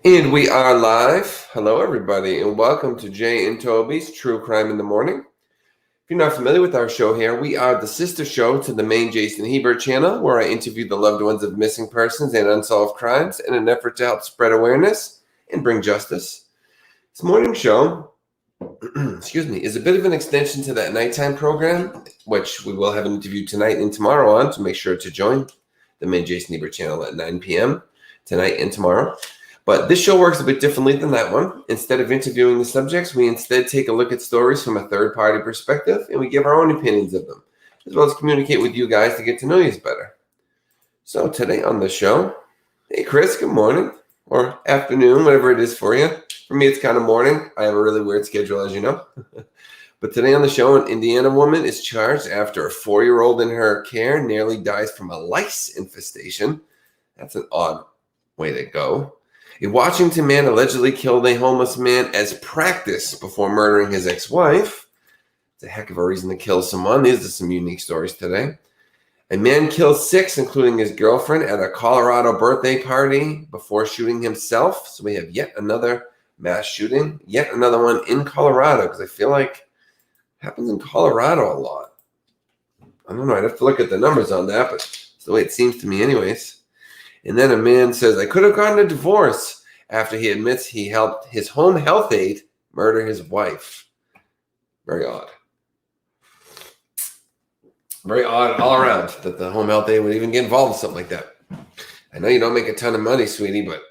And we are live. Hello, everybody, and welcome to Jay and Toby's True Crime in the Morning. If you're not familiar with our show here, we are the sister show to the main Jason Hebert channel, where I interview the loved ones of missing persons and unsolved crimes in an effort to help spread awareness and bring justice. This morning show, is a bit of an extension to that nighttime program, which we will have an interview tonight and tomorrow on, so make sure to join the main Jason Hebert channel at 9 p.m. tonight and tomorrow. But this show works a bit differently than that one. Instead of interviewing the subjects, we instead take a look at stories from a third-party perspective, and we give our own opinions of them, as well as communicate with you guys to get to know you better. So today on the show, hey Chris, good morning, or afternoon, whatever it is for you. For me, it's kind of morning. I have a really weird schedule, as you know. But today on the show, an Indiana woman is charged after a 4-year-old in her care nearly dies from a lice infestation. That's an odd way to go. A Washington man allegedly killed a homeless man as practice before murdering his ex-wife. It's a heck of a reason to kill someone. These are some unique stories today. A man killed 6, including his girlfriend, at a Colorado birthday party before shooting himself. So we have yet another mass shooting, yet another one in Colorado, because I feel like it happens in Colorado a lot. I don't know. I'd have to look at the numbers on that, but it's the way it seems to me anyways. And then a man says, I could have gotten a divorce after he admits he helped his home health aide murder his wife. Very odd. Very odd all around that the home health aide would even get involved in something like that. I know you don't make a ton of money, sweetie, but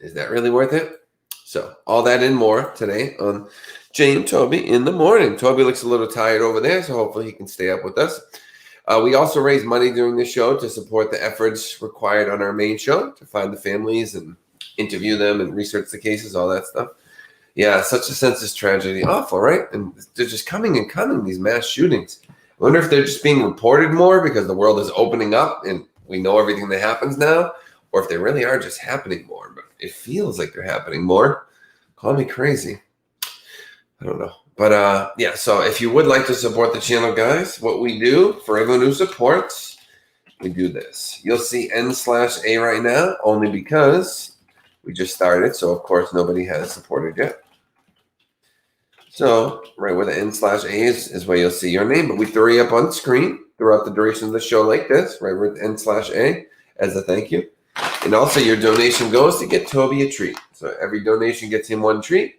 is that really worth it? So all that and more today on Jay and Toby in the morning. Toby looks a little tired over there, so hopefully he can stay up with us. We also raise money during the show to support the efforts required on our main show to find the families and interview them and research the cases, all that stuff. Yeah, such a senseless tragedy. Awful, right? And they're just coming and coming, these mass shootings. I wonder if they're just being reported more because the world is opening up and we know everything that happens now, or if they really are just happening more. But it feels like they're happening more. Call me crazy. I don't know. But yeah, so if you would like to support the channel, guys, what we do for everyone who supports, we do this. You'll see N/A right now only because we just started. So, of course, nobody has supported yet. So right where the N/A is where you'll see your name. But we throw you up on screen throughout the duration of the show like this, right where the N/A as a thank you. And also your donation goes to get Toby a treat. So every donation gets him one treat.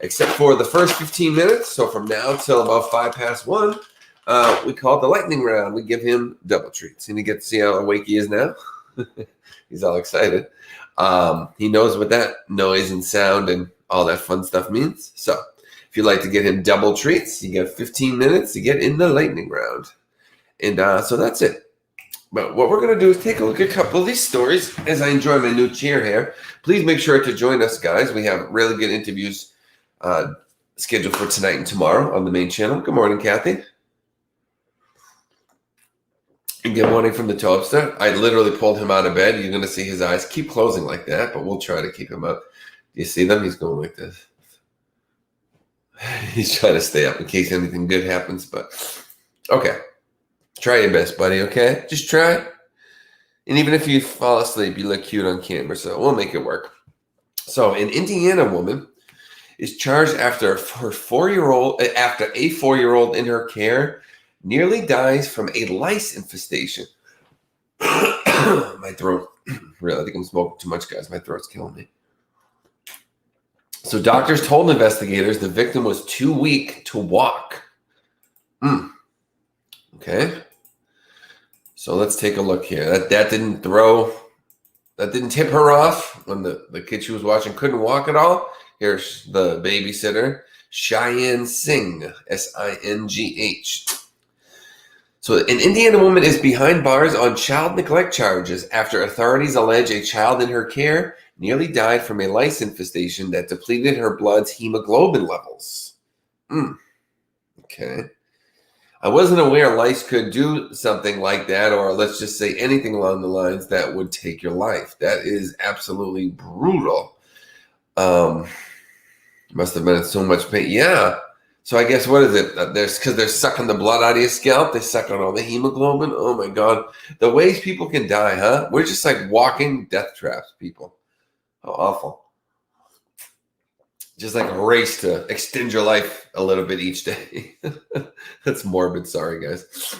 Except for the first 15 minutes, so from now till about 1:05, we call it the lightning round. We give him double treats, and you get to see how awake he is now. He's all excited. He knows what that noise and sound and all that fun stuff means. So if you'd like to get him double treats, you get 15 minutes to get in the lightning round. And so that's it. But what we're going to do is take a look at a couple of these stories as I enjoy my new chair here. Please make sure to join us, guys. We have really good interviews scheduled for tonight and tomorrow on the main channel. Good morning, Kathy. And good morning from the toaster. I literally pulled him out of bed. You're going to see his eyes keep closing like that, but we'll try to keep him up. Do you see them? He's going like this. He's trying to stay up in case anything good happens, but okay. Try your best, buddy, okay? Just try. And even if you fall asleep, you look cute on camera, so we'll make it work. So an Indiana woman is charged after a 4-year-old in her care nearly dies from a lice infestation. My throat, really, I think I'm smoking too much, guys. My throat's killing me. So doctors told investigators the victim was too weak to walk. Okay. So let's take a look here. That didn't tip her off when the kid she was watching couldn't walk at all. Here's the babysitter, Cheyenne Singh, S-I-N-G-H. So an Indiana woman is behind bars on child neglect charges after authorities allege a child in her care nearly died from a lice infestation that depleted her blood's hemoglobin levels. Okay. I wasn't aware lice could do something like that, or let's just say anything along the lines that would take your life. That is absolutely brutal. Must have been in so much pain. Yeah. So I guess what is it? Because they're sucking the blood out of your scalp. They suck on all the hemoglobin. Oh my God. The ways people can die, huh? We're just like walking death traps, people. How awful. just like a race to extend your life a little bit each day. That's morbid. Sorry, guys.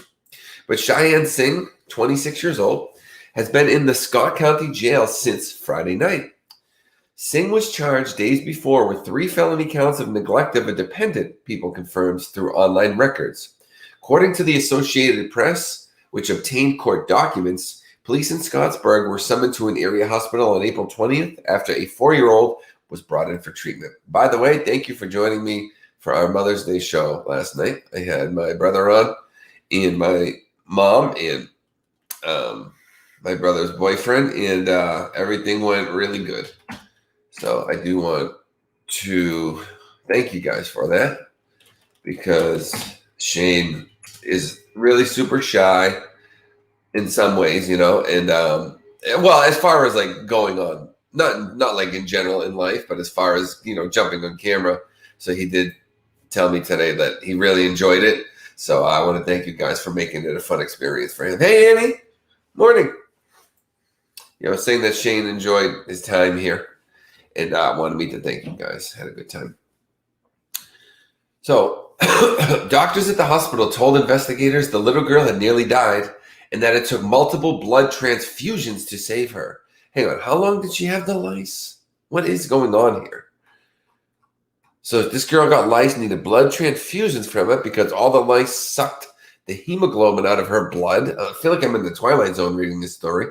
But Cheyenne Singh, 26 years old, has been in the Scott County Jail since Friday night. Singh was charged days before with 3 felony counts of neglect of a dependent, People confirms through online records. According to the Associated Press, which obtained court documents, police in Scottsburg were summoned to an area hospital on April 20th after a 4-year-old was brought in for treatment. By the way, thank you for joining me for our Mother's Day show last night. I had my brother on and my mom and my brother's boyfriend, and everything went really good. So I do want to thank you guys for that, because Shane is really super shy in some ways, and well, as far as like going on, not like in general in life, but as far as, jumping on camera. So he did tell me today that he really enjoyed it. So I want to thank you guys for making it a fun experience for him. Hey, Annie. Morning. I was saying that Shane enjoyed his time here, and wanted me to thank you guys. Had a good time. So doctors at the hospital told investigators the little girl had nearly died and that it took multiple blood transfusions to save her. Hang on, how long did she have the lice? What is going on here? So this girl got lice, needed blood transfusions from it because all the lice sucked the hemoglobin out of her blood. I feel like I'm in the Twilight Zone reading this story.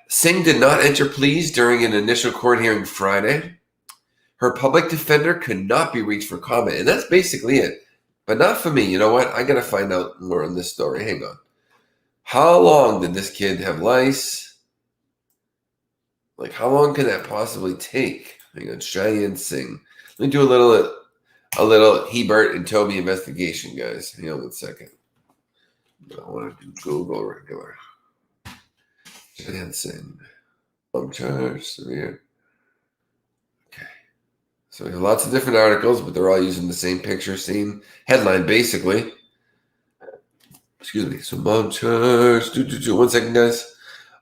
Singh did not enter pleas during an initial court hearing Friday. Her public defender could not be reached for comment, and that's basically it. But not for me. You know what? I got to find out more on this story. Hang on. How long did this kid have lice? Like, how long can that possibly take? Hang on. Cheyenne Singh. Let me do a little Hebert and Toby investigation, guys. Hang on 1 second. I want to do Google regular. Cheyenne Singh. I'm charged severe. Okay. So we have lots of different articles, but they're all using the same picture, same headline, basically. Excuse me. So mom charged. 1 second, guys.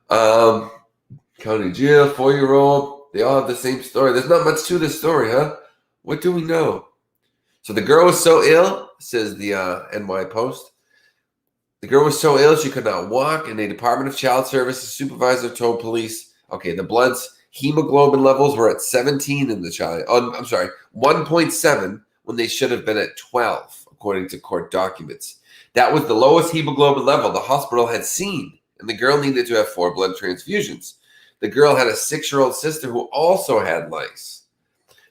County jail, 4-year-old. They all have the same story. There's not much to this story, huh? What do we know? So the girl was so ill, says the NY Post. The girl was so ill she could not walk, and a Department of Child Services supervisor told police, okay, the blood's hemoglobin levels were at 17 in the child. 1.7 when they should have been at 12, according to court documents. That was the lowest hemoglobin level the hospital had seen, and the girl needed to have 4 blood transfusions. The girl had a 6-year-old sister who also had lice.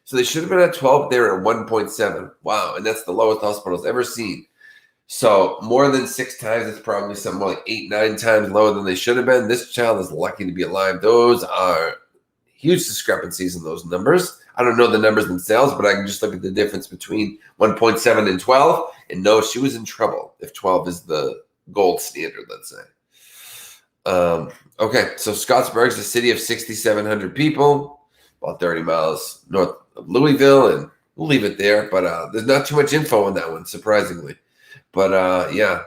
So they should have been at 12. They were at 1.7. Wow, and that's the lowest the hospital's ever seen. So more than 6 times, it's probably something like 8, 9 times lower than they should have been. This child is lucky to be alive. Those are huge discrepancies in those numbers. I don't know the numbers themselves, but I can just look at the difference between 1.7 and 12 and know she was in trouble if 12 is the gold standard, let's say. Okay, so Scottsburg is a city of 6,700 people, about 30 miles north of Louisville, and we'll leave it there. But there's not too much info on that one, surprisingly. But yeah.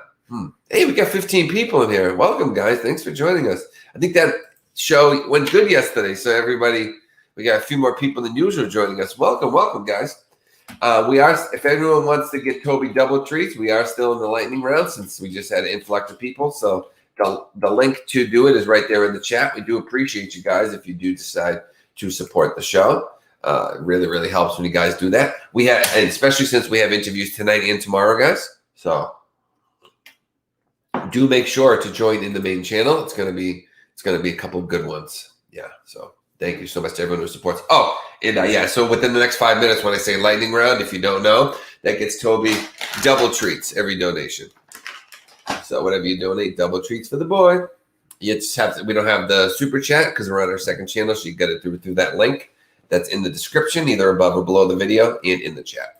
Hey, we got 15 people in here. Welcome, guys. Thanks for joining us. I think that show went good yesterday, so everybody, we got a few more people than usual joining us. Welcome, guys. We are, if anyone wants to get Toby double treats, we are still in the lightning round since we just had an influx of people. So the link to do it is right there in the chat. We do appreciate you guys if you do decide to support the show. It really, really helps when you guys do that. We have, and especially since we have interviews tonight and tomorrow, guys. So do make sure to join in the main channel. It's gonna be a couple of good ones. Yeah. So thank you so much to everyone who supports. Oh, and yeah. So within the next 5 minutes, when I say lightning round, if you don't know, that gets Toby double treats every donation. So whatever you donate, double treats for the boy. You just have to, we don't have the super chat because we're on our second channel, so you get it through that link that's in the description, either above or below the video and in the chat.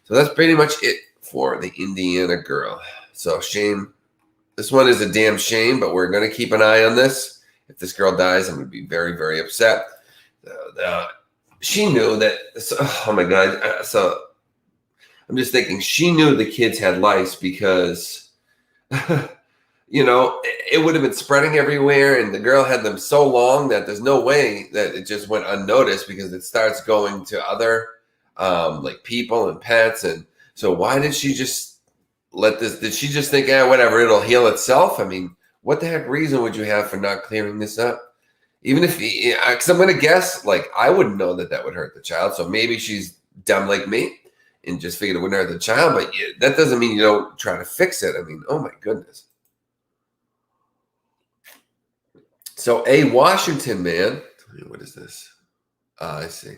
So that's pretty much it for the Indiana girl. So shame. This one is a damn shame, but we're going to keep an eye on this. If this girl dies, I'm going to be very, very upset. She knew that. Oh my God. So I'm just thinking she knew the kids had lice because it would have been spreading everywhere, and the girl had them so long that there's no way that it just went unnoticed because it starts going to other like people and pets. And so why did she just let this? Did she just think, whatever, it'll heal itself? I mean, what the heck reason would you have for not clearing this up? Even if, because I'm going to guess, like, I wouldn't know that would hurt the child. So maybe she's dumb like me and just figured it wouldn't hurt the child. But that doesn't mean you don't try to fix it. I mean, oh my goodness. So a Washington man, what is this? I see.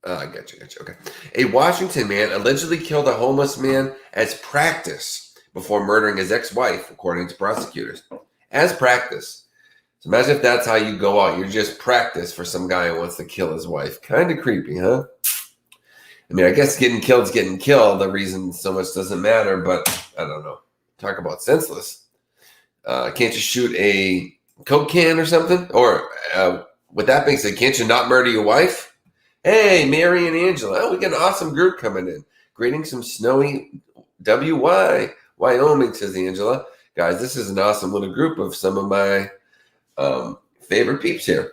I got you. Okay. A Washington man allegedly killed a homeless man as practice before murdering his ex-wife, according to prosecutors. As practice. So imagine if that's how you go out. You're just practice for some guy who wants to kill his wife. Kind of creepy, huh? I mean, I guess getting killed's getting killed. The reason so much doesn't matter, but I don't know. Talk about senseless. Can't you shoot a Coke can or something? Or with that being said, can't you not murder your wife? Hey, Mary and Angela. Oh, we got an awesome group coming in. Greetings from snowy Wyoming, says Angela. Guys, this is an awesome little group of some of my favorite peeps here.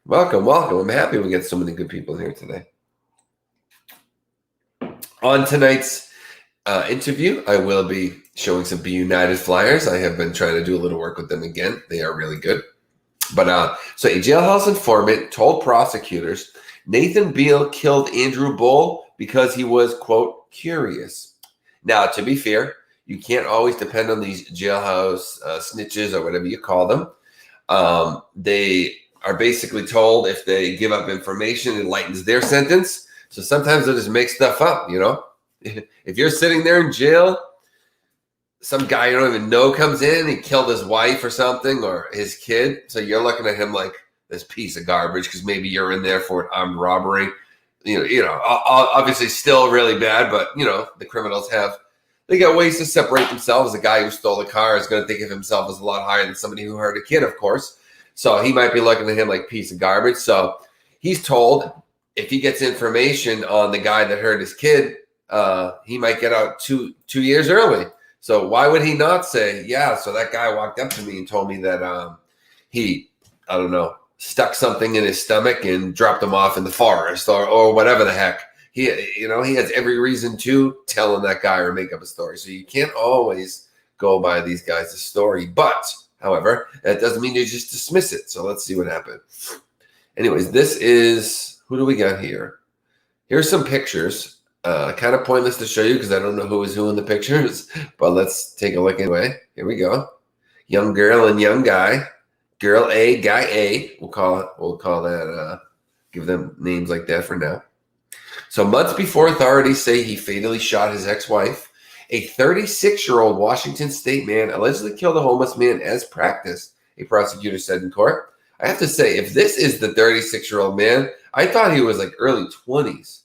Welcome. I'm happy we get so many good people here today. On tonight's interview, I will be showing some Be United flyers. I have been trying to do a little work with them again. They are really good. But so a jailhouse informant told prosecutors Nathan Beal killed Andrew Bull because he was, quote, curious. Now, to be fair, you can't always depend on these jailhouse snitches or whatever you call them. They are basically told if they give up information, it lightens their sentence. So sometimes they'll just make stuff up, If you're sitting there in jail, some guy you don't even know comes in, he killed his wife or something, or his kid. So you're looking at him like this piece of garbage because maybe you're in there for an armed robbery. Obviously still really bad, but the criminals they got ways to separate themselves. The guy who stole the car is going to think of himself as a lot higher than somebody who hurt a kid, of course. So he might be looking at him like piece of garbage. So he's told if he gets information on the guy that hurt his kid, he might get out 2 years early. So why would he not say, yeah, so that guy walked up to me and told me that he, I don't know, stuck something in his stomach and dropped him off in the forest or whatever the heck. He has every reason to tell him that guy or make up a story. So you can't always go by these guys' story. But, however, that doesn't mean you just dismiss it. So let's see what happened. Anyways, this is, who do we got here? Here's some pictures. Kind of pointless to show you because I don't know who is who in the pictures, but let's take a look anyway. Here we go. Young girl and young guy. Girl A, guy A. We'll call that, give them names like that for now. So months before authorities say he fatally shot his ex-wife, a 36-year-old Washington state man allegedly killed a homeless man as practice, a prosecutor said in court. I have to say, if this is the 36-year-old man, I thought he was like early 20s.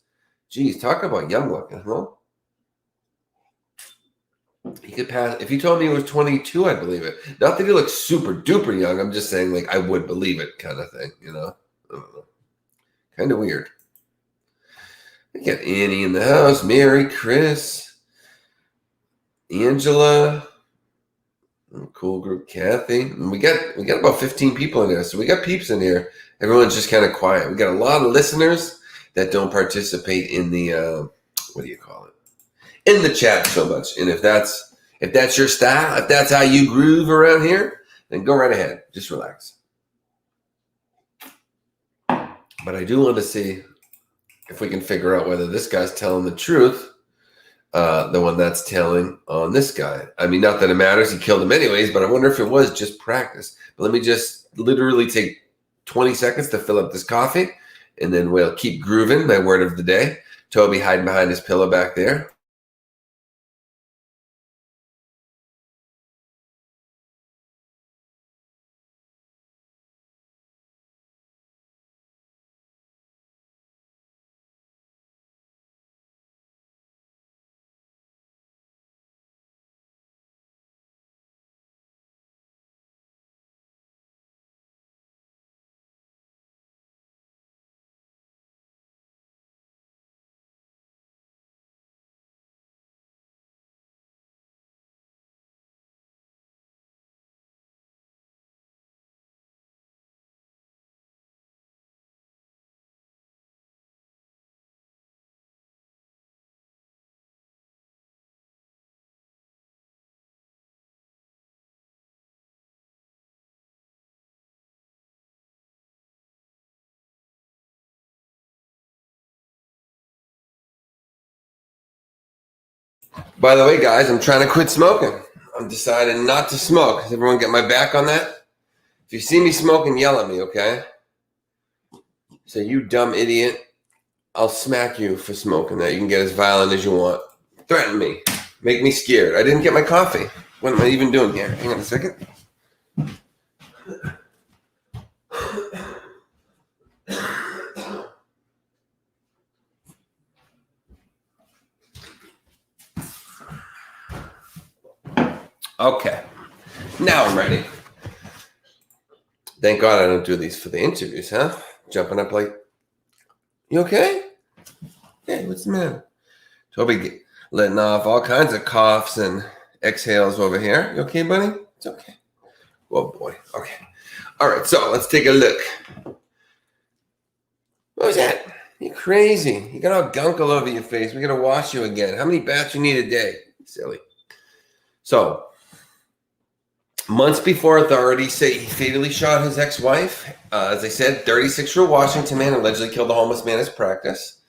Geez, talk about young looking, huh? He could pass. If you told me he was 22, I'd believe it. Not that he looks super duper young. I'm just saying, like, I would believe it kind of thing, I don't know. Kind of weird. We got Annie in the house, Mary, Chris, Angela, cool group, Kathy. And we got about 15 people in there, so we got peeps in here. Everyone's just kind of quiet. We got a lot of listeners that don't participate in the what do you call it? In the chat so much. And if that's your style, if that's how you groove around here, then go right ahead. Just relax. But I do want to see if we can figure out whether this guy's telling the truth, the one that's telling on this guy. I mean, not that it matters. He killed him anyways, but I wonder if it was just practice. But let me just literally take 20 seconds to fill up this coffee, and then we'll keep grooving. My word of the day. Toby hiding behind his pillow back there. By the way, guys, I'm trying to quit smoking. I'm deciding not to smoke. Does everyone get my back on that? If you see me smoking, yell at me, okay? Say, you dumb idiot. I'll smack you for smoking that. You can get as violent as you want. Threaten me. Make me scared. I didn't get my coffee. What am I even doing here? Hang on a second. Okay. Now I'm ready. Thank God I don't do these for the interviews, huh? Jumping up like, you okay? Hey, what's the matter? Toby letting off all kinds of coughs and exhales over here. You okay, buddy? It's okay. Oh, boy. Okay. All right, so let's take a look. What was that? You're crazy. You got all gunk all over your face. We're going to wash you again. How many baths you need a day? Silly. So, months before authorities say he fatally shot his ex-wife, as I said, 36-year-old Washington man allegedly killed a homeless man in his practice.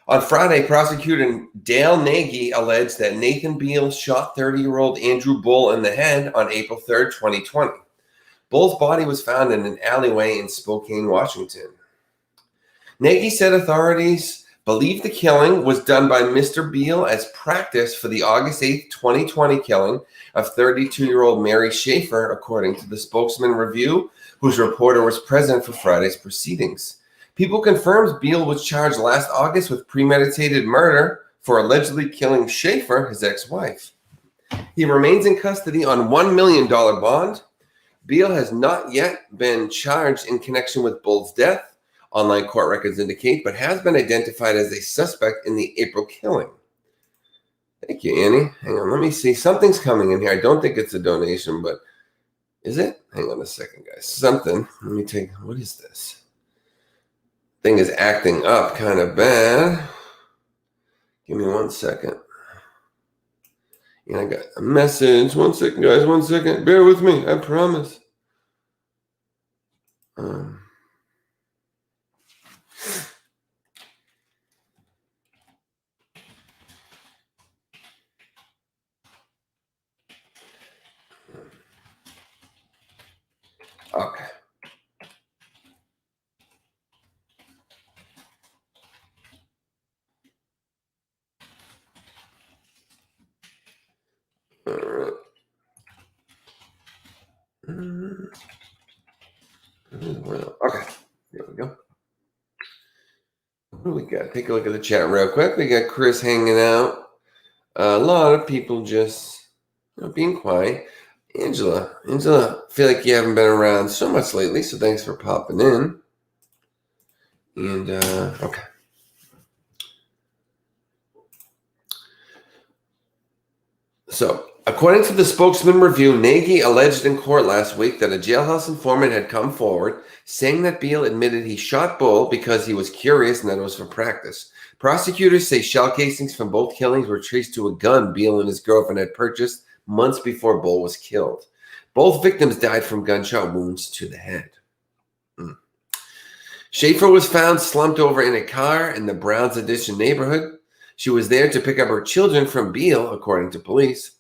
On Friday, prosecutor Dale Nagy alleged that Nathan Beal shot 30-year-old Andrew Bull in the head on April 3rd, 2020. Bull's body was found in an alleyway in Spokane, Washington. Nagy said authorities believe the killing was done by Mr. Beal as practice for the August 8, 2020 killing of 32-year-old Mary Schaefer, according to the Spokesman Review, whose reporter was present for Friday's proceedings. People confirms Beal was charged last August with premeditated murder for allegedly killing Schaefer, his ex-wife. He remains in custody on $1 million bond. Beal has not yet been charged in connection with Bull's death, online court records indicate, but has been identified as a suspect in the April killing. Thank you, Annie. Hang on, let me see. Something's coming in here. I don't think it's a donation, but is it? Hang on a second, guys. Something. Let me take, what is this? Thing is acting up kind of bad. Give me 1 second. And I got a message. 1 second, guys. 1 second. Bear with me. I promise. Okay. All right. Okay. Here we go. What do we got? Take a look at the chat real quick. We got Chris hanging out. A lot of people just being quiet. Angela, I feel like you haven't been around so much lately, so thanks for popping in. And, okay. So, according to the Spokesman Review, Nagy alleged in court last week that a jailhouse informant had come forward saying that Beal admitted he shot Bull because he was curious and that it was for practice. Prosecutors say shell casings from both killings were traced to a gun Beal and his girlfriend had purchased months before Bull was killed. Both victims died from gunshot wounds to the head. Schaefer was found slumped over in a car in the Browns Addition neighborhood. She was there to pick up her children from Beal, according to police.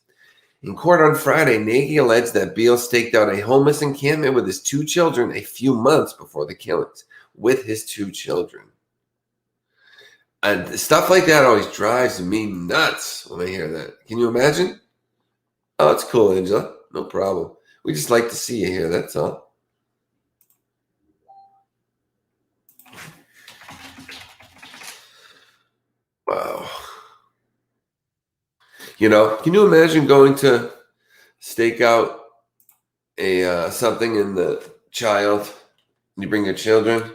In court on Friday, Nagy alleged that Beal staked out a homeless encampment with his 2 children a few months before the killings. With his 2 children. And stuff like that always drives me nuts when I hear that. Can you imagine? Oh, it's cool, Angela. No problem. We just like to see you here, that's all. Wow. Can you imagine going to stake out a something in the child, and you bring your children?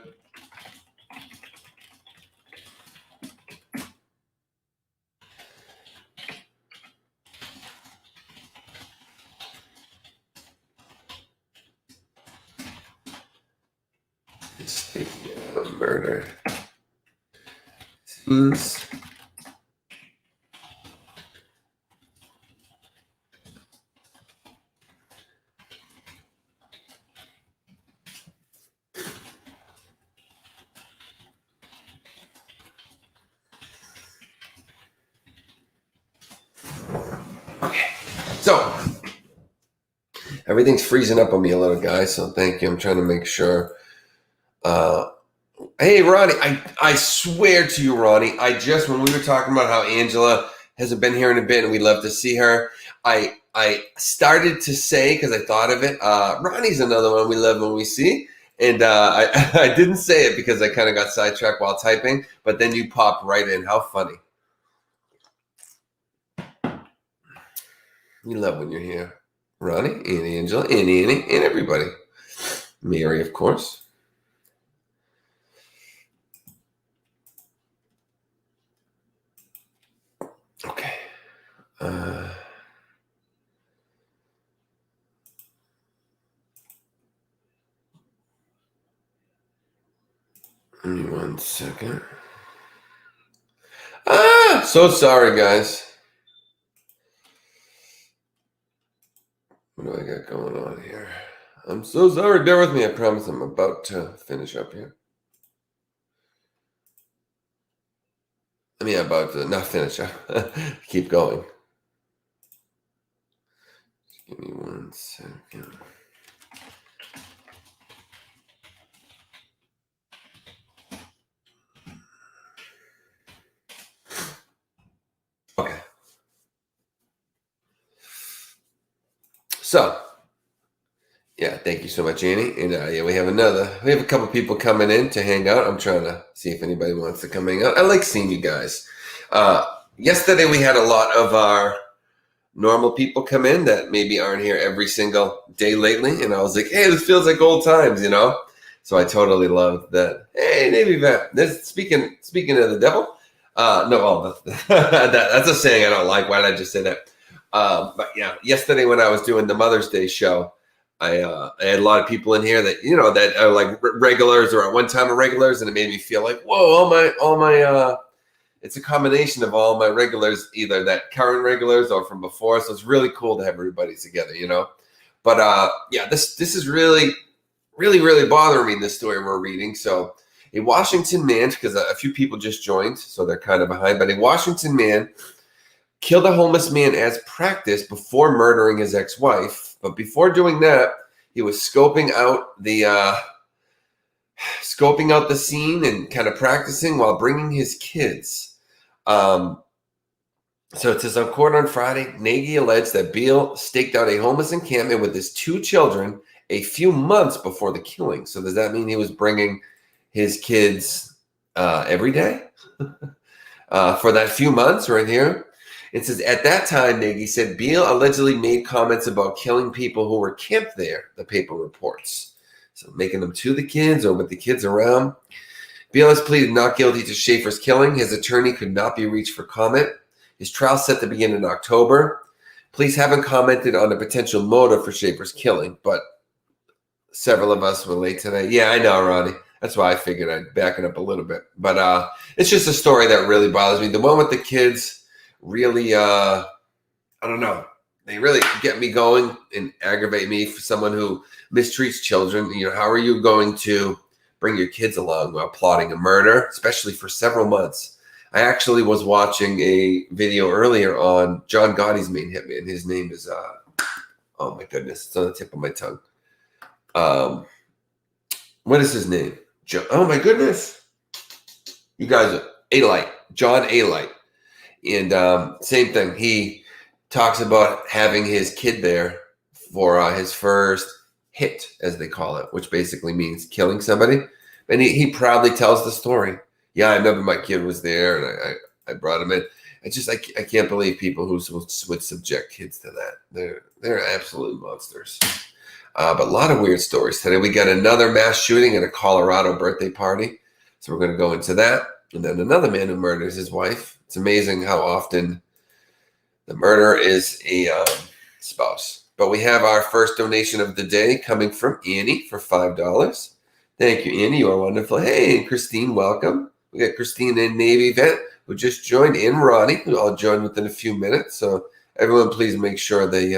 Staking out a murder. Seems So everything's freezing up on me a little, guys. So thank you. I'm trying to make sure. Hey, Ronnie, I swear to you, Ronnie, when we were talking about how Angela hasn't been here in a bit and we'd love to see her, I started to say, because I thought of it, Ronnie's another one we love when we see. And I didn't say it because I kind of got sidetracked while typing, but then you popped right in. How funny. You love when you're here. Ronnie, and Angela, and Annie, and everybody. Mary, of course. Okay. Give me 1 second. So sorry, guys. What do I got going on here? I'm so sorry. Bear with me. I promise I'm about to finish up here. I mean, about to not finish up. Keep going. Just give me 1 second. Okay. So, yeah, thank you so much, Annie. And yeah, we have a couple people coming in to hang out. I'm trying to see if anybody wants to come hang out. I like seeing you guys. Yesterday we had a lot of our normal people come in that maybe aren't here every single day lately. And I was like, hey, this feels like old times, you know? So I totally loved that. Hey, Navy vet. Speaking of the devil. That's a saying I don't like. Why did I just say that? But yeah, yesterday when I was doing the Mother's Day show, I had a lot of people in here that, you know, that are like regulars or at one time regulars. And it made me feel like, whoa, all my, it's a combination of all my regulars, either that current regulars or from before. So it's really cool to have everybody together, you know? But yeah, this is really bothering me, this story we're reading. So a Washington man, because a few people just joined, so they're kind of behind, but a Washington man killed a homeless man as practice before murdering his ex-wife. But before doing that, he was scoping out the scene and kind of practicing while bringing his kids. So it says on court on Friday, Nagy alleged that Beal staked out a homeless encampment with his 2 children a few months before the killing. So does that mean he was bringing his kids every day for that few months right here? It says, at that time, Nagy said Beal allegedly made comments about killing people who were camped there, the paper reports. So making them to the kids or with the kids around. Beal has pleaded not guilty to Schaefer's killing. His attorney could not be reached for comment. His trial set to begin in October. Police haven't commented on the potential motive for Schaefer's killing, but several of us were late today. Yeah, I know, Ronnie. That's why I figured I'd back it up a little bit. But it's just a story that really bothers me. The one with the kids really, I don't know. They really get me going and aggravate me for someone who mistreats children. You know, how are you going to bring your kids along while plotting a murder, especially for several months? I actually was watching a video earlier on John Gotti's main hitman. His name is, oh my goodness, it's on the tip of my tongue. What is his name? Oh my goodness. You guys, John A-Light. And same thing. He talks about having his kid there for his first hit, as they call it, which basically means killing somebody. And he proudly tells the story. Yeah, I remember my kid was there, and I brought him in. I can't believe people who would subject kids to that. They're absolute monsters. But a lot of weird stories today. We got another mass shooting at a Colorado birthday party. So we're going to go into that. And then another man who murders his wife. It's amazing how often the murderer is a spouse. But we have our first donation of the day coming from Annie for $5. Thank you, Annie. You are wonderful. Hey, Christine, welcome. We got Christine and Navy Vet who just joined, and Ronnie, who I'll join within a few minutes. So everyone, please make sure they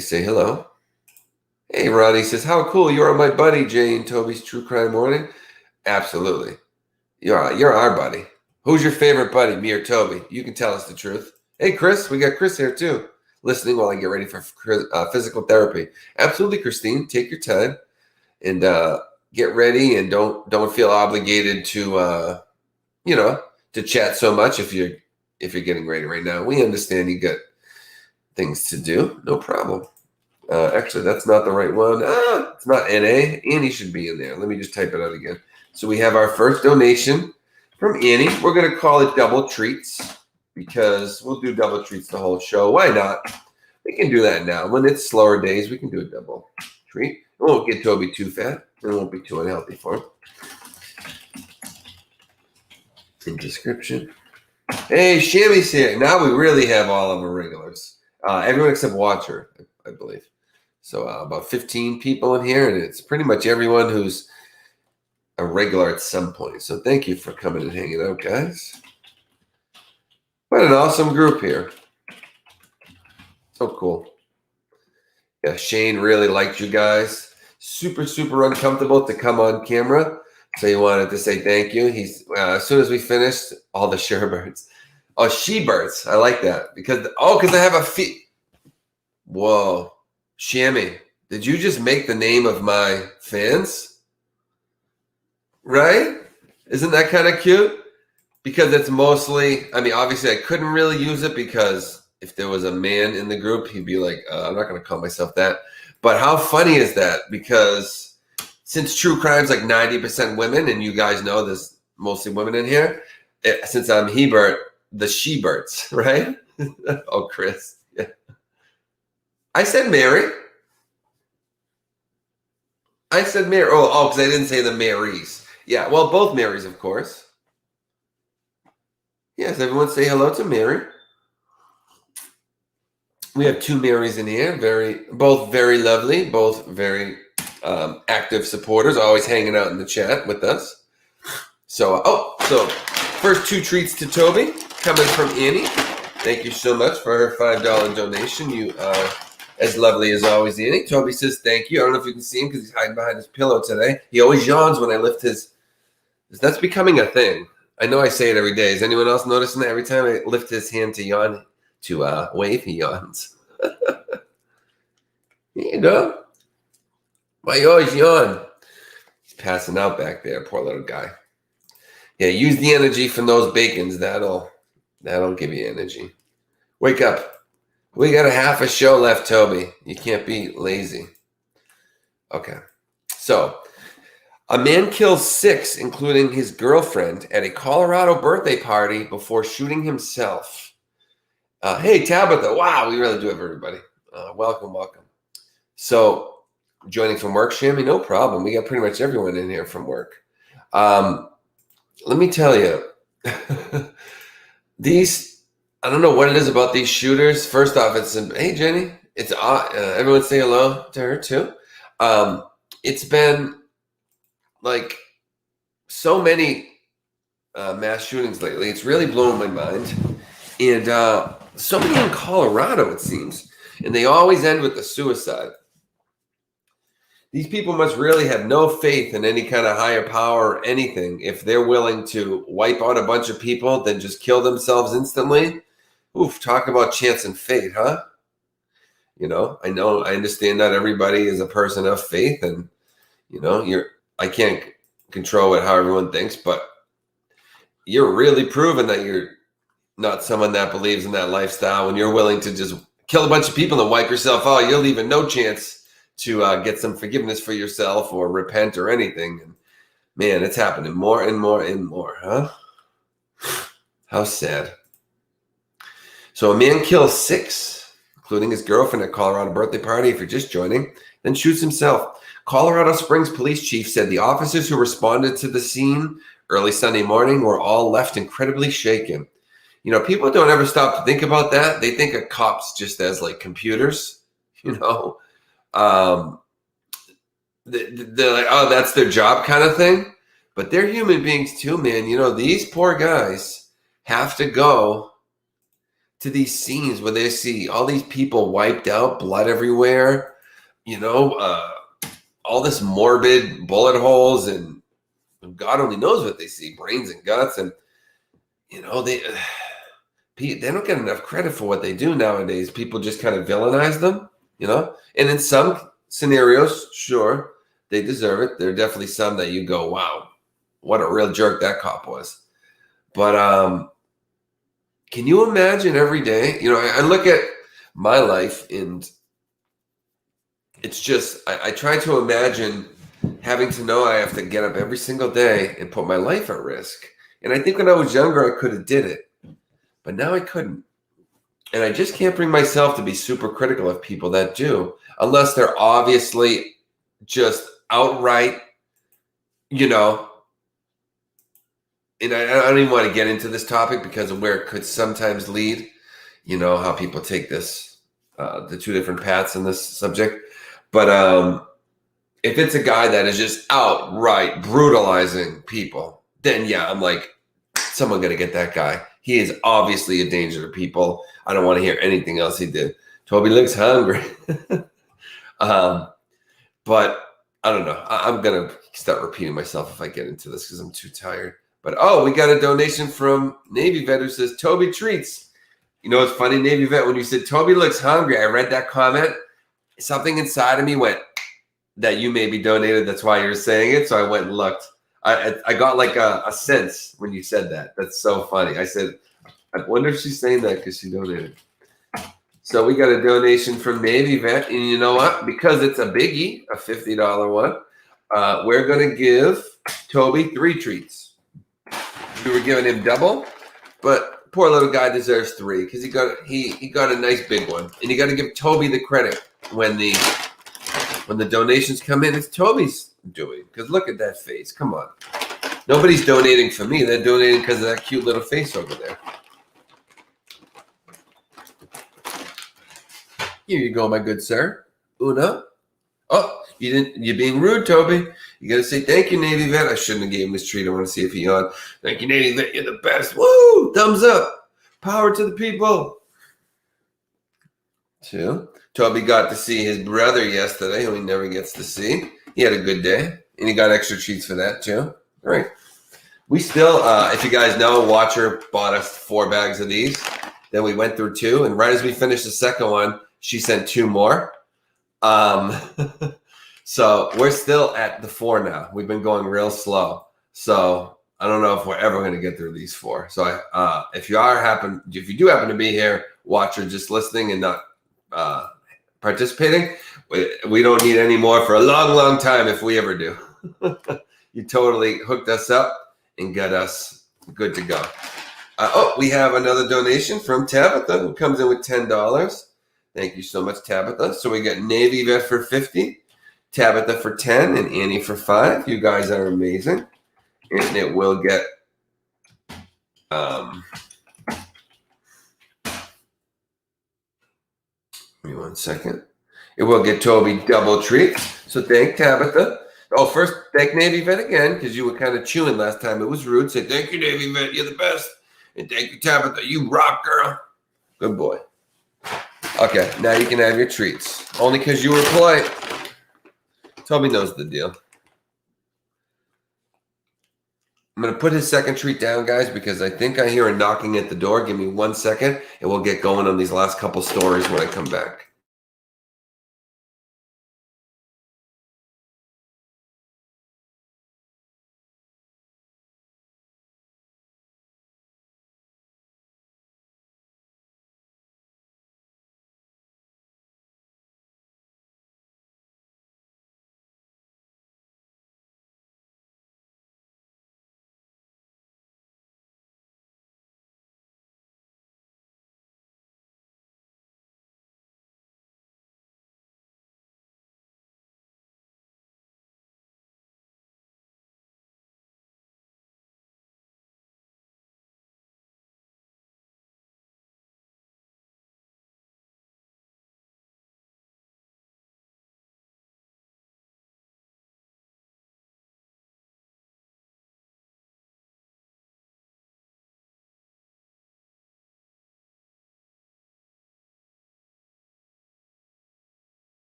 say hello. Hey, Ronnie says, how cool. You are my buddy, Jay and Toby's True Crime Morning. Absolutely. You're our buddy. Who's your favorite buddy, me or Toby? You can tell us the truth. Hey, Chris, we got Chris here too, listening while I get ready for physical therapy. Absolutely, Christine. Take your time and get ready, and don't feel obligated to to chat so much if you're getting ready right now. We understand you got things to do. No problem. Actually, that's not the right one. It's not NA. Annie should be in there. Let me just type it out again. So we have our first donation from Annie. We're going to call it Double Treats because we'll do double treats the whole show. Why not? We can do that now. When it's slower days, we can do a double treat. It won't get Toby too fat. It won't be too unhealthy for him. In description. Hey, Shammy's here. Now we really have all of our regulars. Everyone except Watcher, I believe. So about 15 people in here, and it's pretty much everyone who's a regular at some point. So thank you for coming and hanging out, guys. What an awesome group here. So cool. Yeah, Shane really liked you guys. Super, super uncomfortable to come on camera. So he wanted to say thank you. He's as soon as we finished, all the shorebirds. Oh, she-birds. I like that. Because I have a feet. Whoa. Shammy, did you just make the name of my fans? Right? Isn't that kind of cute? Because it's mostly, obviously I couldn't really use it because if there was a man in the group, he'd be like, I'm not going to call myself that. But how funny is that? Because since true crime's like 90% women, and you guys know there's mostly women in here, since I'm Hebert, the she-birds, right? Oh, Chris. Yeah. I said Mary. Oh, because I didn't say the Marys. Yeah, well, both Marys, of course. Yes, everyone say hello to Mary. We have two Marys in here, both very lovely, both very active supporters, always hanging out in the chat with us. So first two treats to Toby, coming from Annie. Thank you so much for her $5 donation. You are as lovely as always, Annie. Toby says thank you. I don't know if you can see him because he's hiding behind his pillow today. He always yawns when I lift his. That's becoming a thing. I know I say it every day. Is anyone else noticing that every time I lift his hand to yawn, to wave, he yawns? You know? Why you always yawn? He's passing out back there, poor little guy. Yeah, use the energy from those bacons. That'll give you energy. Wake up. We got a half a show left, Toby. You can't be lazy. Okay. So, a man kills 6, including his girlfriend, at a Colorado birthday party before shooting himself. Hey, Tabitha. Wow, we really do have everybody. Welcome. So, joining from work, Shammy, no problem. We got pretty much everyone in here from work. Let me tell you, I don't know what it is about these shooters. First off, hey, Jenny. It's everyone say hello to her, too. It's been like so many mass shootings lately. It's really blown my mind. And so many in Colorado, it seems. And they always end with a suicide. These people must really have no faith in any kind of higher power or anything if they're willing to wipe out a bunch of people, then just kill themselves instantly. Oof, talk about chance and fate, huh? I understand not everybody is a person of faith, and I can't control how everyone thinks, but you're really proving that you're not someone that believes in that lifestyle when you're willing to just kill a bunch of people and wipe yourself out. You're leaving no chance to get some forgiveness for yourself or repent or anything. And man, it's happening more and more and more, huh? How sad. So a man kills 6, including his girlfriend at Colorado birthday party, if you're just joining, then shoots himself. Colorado Springs police chief said the officers who responded to the scene early Sunday morning were all left incredibly shaken. People don't ever stop to think about that. They think of cops just as like computers, They're like, oh, that's their job kind of thing. But they're human beings too, man. These poor guys have to go to these scenes where they see all these people wiped out, blood everywhere, all this morbid bullet holes, and God only knows what they see, brains and guts. And, they don't get enough credit for what they do nowadays. People just kind of villainize them, you know? And in some scenarios, sure, they deserve it. There are definitely some that you go, wow, what a real jerk that cop was. But can you imagine every day? You know, I look at my life and it's just, I try to imagine having to know I have to get up every single day and put my life at risk. And I think when I was younger, I could have did it, but now I couldn't. And I just can't bring myself to be super critical of people that do, unless they're obviously just outright, you know. And I don't even want to get into this topic because of where it could sometimes lead, you know, how people take this, the two different paths in this subject. But if it's a guy that is just outright brutalizing people, then yeah, I'm like, someone got to get that guy. He is obviously a danger to people. I don't want to hear anything else he did. Toby looks hungry. But I don't know. I'm going to start repeating myself if I get into this because I'm too tired. But we got a donation from Navy Vet who says, Toby treats. You know, it's funny, Navy Vet, when you said Toby looks hungry, I read that comment. Something inside of me went, that you maybe donated. That's why you're saying it. So I went and looked. I got like a sense when you said that. That's so funny. I said, I wonder if she's saying that because she donated. So we got a donation from Navy Vet. And you know what? Because it's a biggie, a $50 one, we're going to give Toby 3 treats. We were giving him double, but poor little guy deserves 3 because he got a nice big one. And you got to give Toby the credit when the donations come in. It's Toby's doing, because look at that face. Come on. Nobody's donating for me. They're donating because of that cute little face over there. Here you go, my good sir. Una. Oh, you're being rude, Toby. You got to say thank you, Navy Vet. I shouldn't have gave him this treat. I want to see if he on. Thank you, Navy Vet. You're the best. Woo! Thumbs up. Power to the people. 2. Toby got to see his brother yesterday, who he never gets to see. He had a good day, and he got extra treats for that, too. All right. We still, if you guys know, Watcher bought us 4 bags of these. Then we went through 2, and right as we finished the second one, she sent 2 more. So we're still at the 4 now. We've been going real slow. So I don't know if we're ever going to get through these 4. So if you do happen to be here, Watcher, just listening and not participating, we don't need any more for a long, long time if we ever do. You totally hooked us up and got us good to go. We have another donation from Tabitha who comes in with $10. Thank you so much, Tabitha. So we got Navy Vet for 50, Tabitha for 10, and Annie for 5. You guys are amazing. And it will get give me 1 second. It will get Toby double treats. So thank Tabitha. Oh, first, thank Navy Vet again, because you were kind of chewing last time. It was rude. Say thank you, Navy Vet. You're the best. And thank you, Tabitha. You rock, girl. Good boy. Okay, now you can have your treats. Only because you were polite. Toby knows the deal. I'm going to put his second treat down, guys, because I think I hear a knocking at the door. Give me 1 second, and we'll get going on these last couple stories when I come back.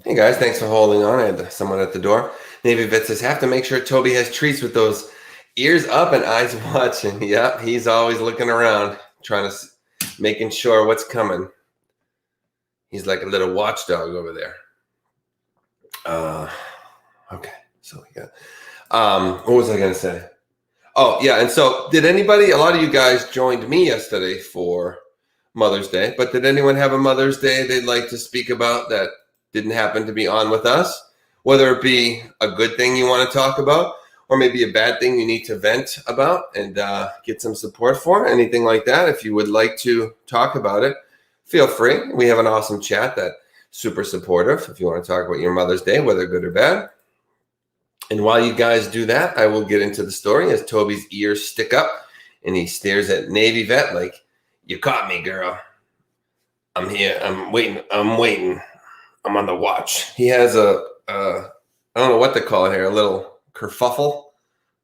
Hey guys, thanks for holding on. I had someone at the door. Navy Vet says, have to make sure Toby has treats with those ears up and eyes watching. Yep, he's always looking around, making sure what's coming. He's like a little watchdog over there. Okay, so we got, what was I going to say? Oh, yeah, and so a lot of you guys joined me yesterday for Mother's Day, but did anyone have a Mother's Day they'd like to speak about that didn't happen to be on with us? Whether it be a good thing you want to talk about, or maybe a bad thing you need to vent about and get some support for, anything like that. If you would like to talk about it, feel free. We have an awesome chat that's super supportive if you want to talk about your Mother's Day, whether good or bad. And while you guys do that, I will get into the story as Toby's ears stick up and he stares at Navy Vet like, you caught me, girl. I'm here. I'm waiting. I'm on the watch. He has I don't know what to call it here, a little kerfuffle,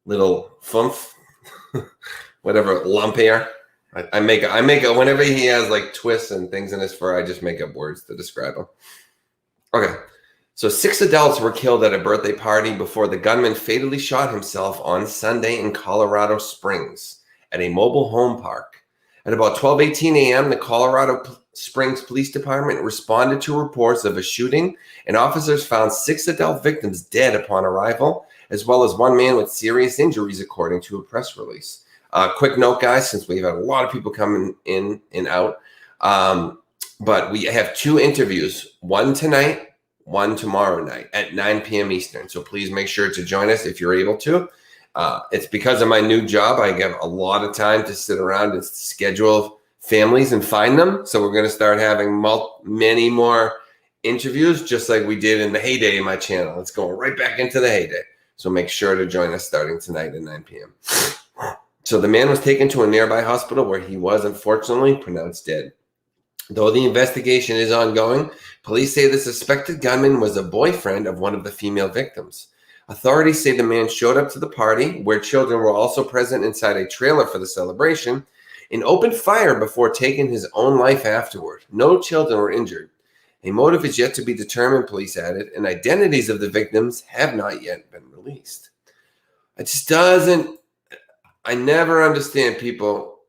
little fumph, whatever, lump here. I make it whenever he has like twists and things in his fur, I just make up words to describe him. Okay. So 6 adults were killed at a birthday party before the gunman fatally shot himself on Sunday in Colorado Springs at a mobile home park. At about 12:18 a.m., the Colorado Springs Police Department responded to reports of a shooting, and officers found 6 adult victims dead upon arrival, as well as 1 man with serious injuries, according to a press release. Quick note, guys, since we've had a lot of people coming in and out, but we have 2 interviews, one tonight, one tomorrow night at 9 p.m. Eastern. So please make sure to join us if you're able to. It's because of my new job. I have a lot of time to sit around and schedule families and find them. So we're going to start having many more interviews, just like we did in the heyday of my channel. It's going right back into the heyday. So make sure to join us starting tonight at 9 p.m. So the man was taken to a nearby hospital where he was unfortunately pronounced dead. Though the investigation is ongoing, police say the suspected gunman was a boyfriend of one of the female victims. Authorities say the man showed up to the party, where children were also present inside a trailer for the celebration, and opened fire before taking his own life afterward. No children were injured. A motive is yet to be determined, police added, and identities of the victims have not yet been released. I never understand people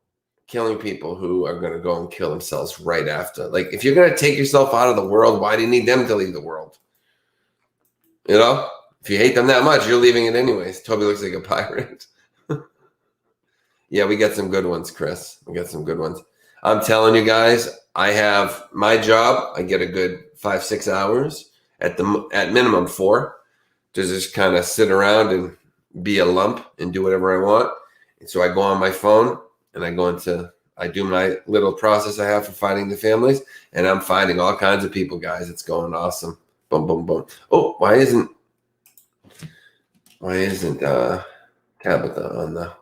killing people who are going to go and kill themselves right after. Like, if you're going to take yourself out of the world, why do you need them to leave the world? You know? If you hate them that much, you're leaving it anyways. Toby looks like a pirate. Yeah, we got some good ones, Chris. We got some good ones. I'm telling you guys, I have my job. I get a good 5-6 hours at minimum 4 to just kind of sit around and be a lump and do whatever I want. And so I go on my phone and I do my little process I have for finding the families, and I'm finding all kinds of people, guys. It's going awesome. Boom, boom, boom. Oh, why isn't Tabitha on the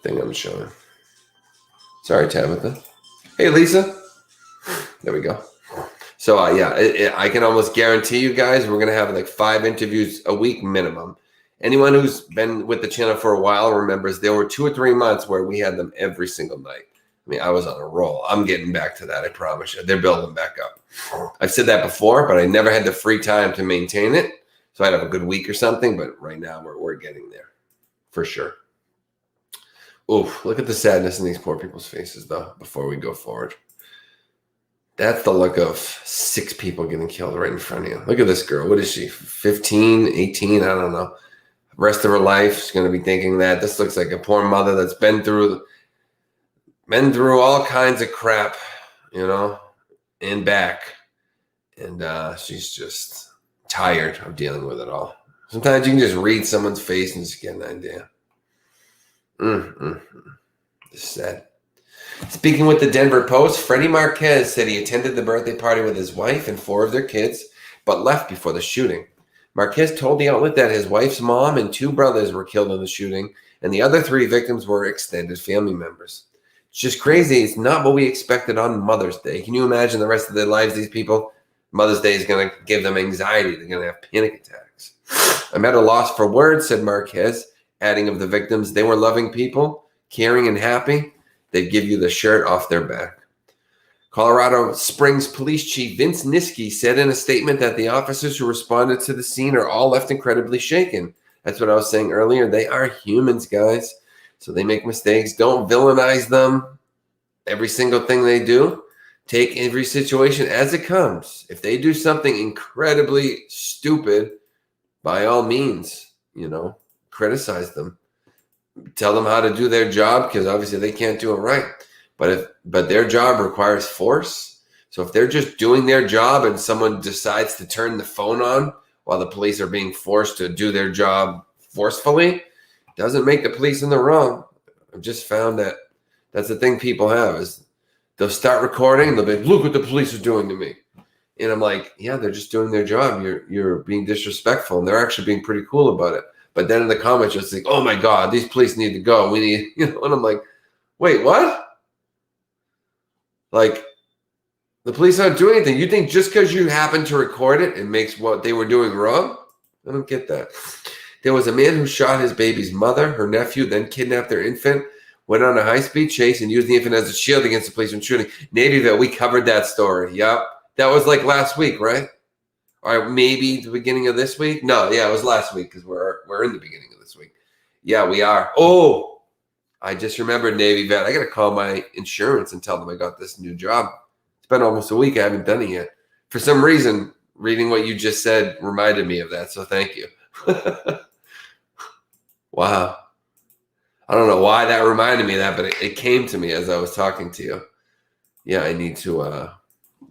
thing I'm showing? Sorry, Tabitha. Hey, Lisa. There we go. So I can almost guarantee you guys we're gonna have like 5 interviews a week minimum. Anyone who's been with the channel for a while remembers there were 2 or 3 months where we had them every single night. I mean, I was on a roll. I'm getting back to that, I promise you. They're building back up. I've said that before, but I never had the free time to maintain it. So I'd have a good week or something, but right now we're getting there for sure. Oof, look at the sadness in these poor people's faces, though, before we go forward. That's the look of 6 people getting killed right in front of you. Look at this girl. What is she, 15, 18? I don't know. Rest of her life, she's going to be thinking that. This looks like a poor mother that's been through all kinds of crap, you know, and back. And she's just tired of dealing with it all. Sometimes you can just read someone's face and just get an idea. It's sad. Speaking with the Denver Post, Freddie Marquez said he attended the birthday party with his wife and 4 of their kids, but left before the shooting. Marquez told the outlet that his wife's mom and 2 brothers were killed in the shooting, and the other 3 victims were extended family members. It's just crazy. It's not what we expected on Mother's Day. Can you imagine the rest of their lives, these people? Mother's Day is going to give them anxiety. They're going to have panic attacks. I'm at a loss for words, said Marquez, adding of the victims, they were loving people, caring and happy. They'd give you the shirt off their back. Colorado Springs Police Chief Vince Niski said in a statement that the officers who responded to the scene are all left incredibly shaken. That's what I was saying earlier. They are humans, guys. So they make mistakes. Don't villainize them. Every single thing they do, take every situation as it comes. If they do something incredibly stupid, by all means, criticize them. Tell them how to do their job, because obviously they can't do it right. But their job requires force. So if they're just doing their job and someone decides to turn the phone on while the police are being forced to do their job forcefully, doesn't make the police in the wrong. I've just found that that's the thing people have, is they'll start recording and they'll be like, look what the police are doing to me. And I'm like, yeah, they're just doing their job. You're being disrespectful, and they're actually being pretty cool about it. But then in the comments, you'll think, oh my God, these police need to go. We need, and I'm like, wait, what? Like, the police aren't doing anything. You think just because you happen to record it, it makes what they were doing wrong? I don't get that. There was a man who shot his baby's mother, her nephew, then kidnapped their infant, went on a high-speed chase, and used the infant as a shield against the police from shooting. Navyville, we covered that story. Yep. That was like last week, right? Or maybe the beginning of this week? No, yeah, it was last week, because we're in the beginning of this week. Yeah, we are. Oh, I just remembered, Navy vet. I got to call my insurance and tell them I got this new job. It's been almost a week. I haven't done it yet. For some reason, reading what you just said reminded me of that, so thank you. Wow. I don't know why that reminded me of that, but it came to me as I was talking to you. Yeah, I need to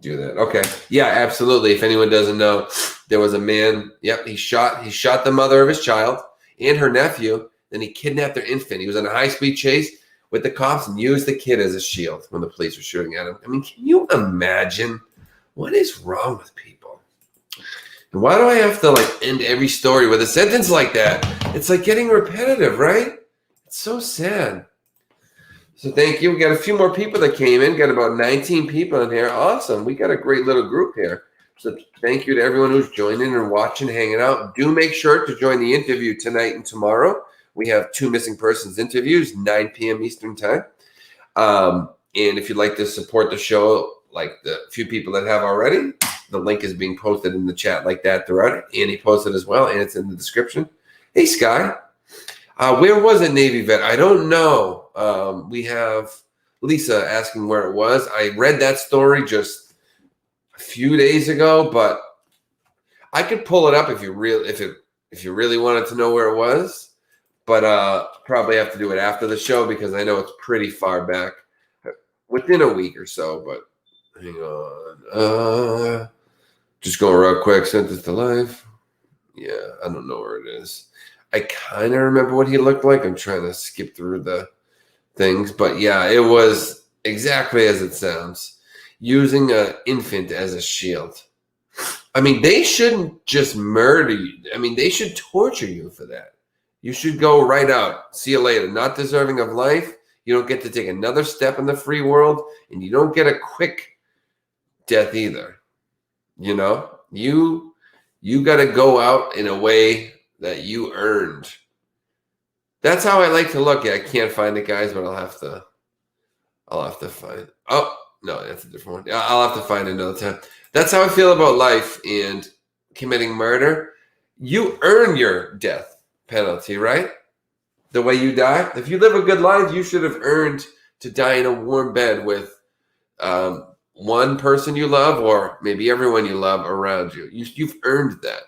do that. Okay. Yeah, absolutely. If anyone doesn't know, there was a man. Yep, he shot the mother of his child and her nephew. Then he kidnapped their infant. He was on a high-speed chase with the cops and used the kid as a shield when the police were shooting at him. I mean, can you imagine what is wrong with people? And why do I have to end every story with a sentence like that? It's like getting repetitive, right? It's so sad. So thank you. We got a few more people that came in. Got about 19 people in here. Awesome. We got a great little group here. So thank you to everyone who's joining and watching, hanging out. Do make sure to join the interview tonight and tomorrow. We have 2 missing persons interviews, 9 p.m. Eastern time. And if you'd like to support the show, like the few people that have already, the link is being posted in the chat like that throughout it. Annie posted as well, and it's in the description. Hey, Sky. Where was it, Navy vet? I don't know. We have Lisa asking where it was. I read that story just a few days ago, but I could pull it up if you really wanted to know where it was. But probably have to do it after the show, because I know it's pretty far back, within a week or so. But hang on. Just going real quick. Sent this to life. Yeah, I don't know where it is. I kind of remember what he looked like. I'm trying to skip through the things. But yeah, it was exactly as it sounds. Using an infant as a shield. I mean, they shouldn't just murder you. I mean, they should torture you for that. You should go right out. See you later. Not deserving of life. You don't get to take another step in the free world. And you don't get a quick death either. You got to go out in a way that you earned. That's how I like to look at it. I can't find it, guys, but I'll have to find. Oh, no, that's a different one. I'll have to find it another time. That's how I feel about life and committing murder. You earn your death penalty, right? The way you die. If you live a good life, you should have earned to die in a warm bed with one person you love, or maybe everyone you love around you. You've earned that.